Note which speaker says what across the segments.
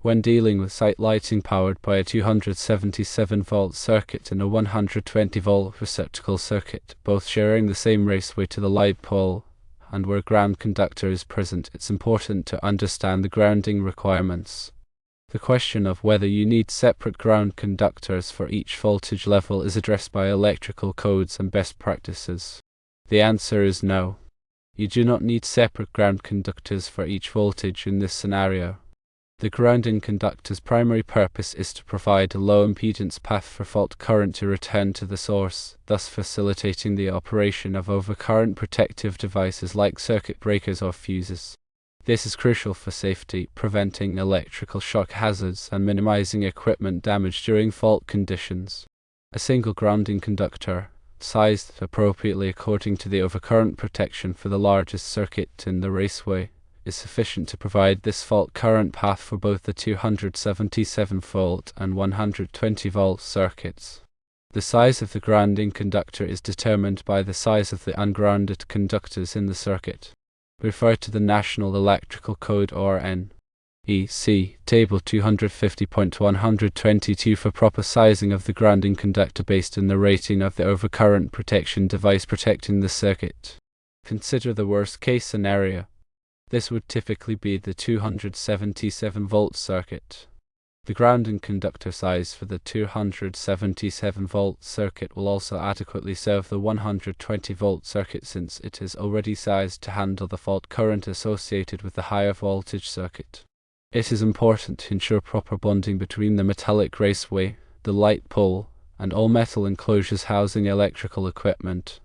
Speaker 1: When dealing with site lighting powered by a 277-volt circuit and a 120-volt receptacle circuit, both sharing the same raceway to the light pole, and where ground conductor is present, it's important to understand the grounding requirements. The question of whether you need separate ground conductors for each voltage level is addressed by electrical codes and best practices. The answer is no. You do not need separate ground conductors for each voltage in this scenario. The grounding conductor's primary purpose is to provide a low impedance path for fault current to return to the source, thus facilitating the operation of overcurrent protective devices like circuit breakers or fuses. This is crucial for safety, preventing electrical shock hazards and minimizing equipment damage during fault conditions. A single grounding conductor, sized appropriately according to the overcurrent protection for the largest circuit in the raceway, is sufficient to provide this fault current path for both the 277-volt and 120-volt circuits. The size of the grounding conductor is determined by the size of the ungrounded conductors in the circuit. Refer to the National Electrical Code or NEC, Table 250.122 for proper sizing of the grounding conductor based on the rating of the overcurrent protection device protecting the circuit. Consider the worst-case scenario. This would typically be the 277-volt circuit. The grounding conductor size for the 277-volt circuit will also adequately serve the 120-volt circuit since it is already sized to handle the fault current associated with the higher voltage circuit. It is important to ensure proper bonding between the metallic raceway, the light pole, and all metal enclosures housing electrical equipment.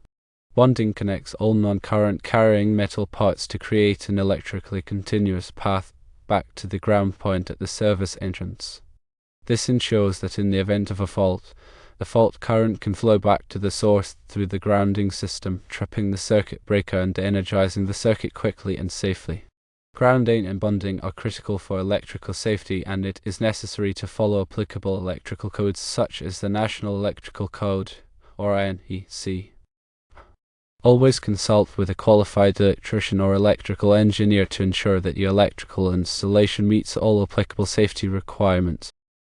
Speaker 1: Bonding connects all non-current carrying metal parts to create an electrically continuous path back to the ground point at the service entrance. This ensures that in the event of a fault, the fault current can flow back to the source through the grounding system, tripping the circuit breaker and energizing the circuit quickly and safely. Grounding and bonding are critical for electrical safety, and it is necessary to follow applicable electrical codes such as the National Electrical Code, or NEC. Always consult with a qualified electrician or electrical engineer to ensure that your electrical installation meets all applicable safety requirements.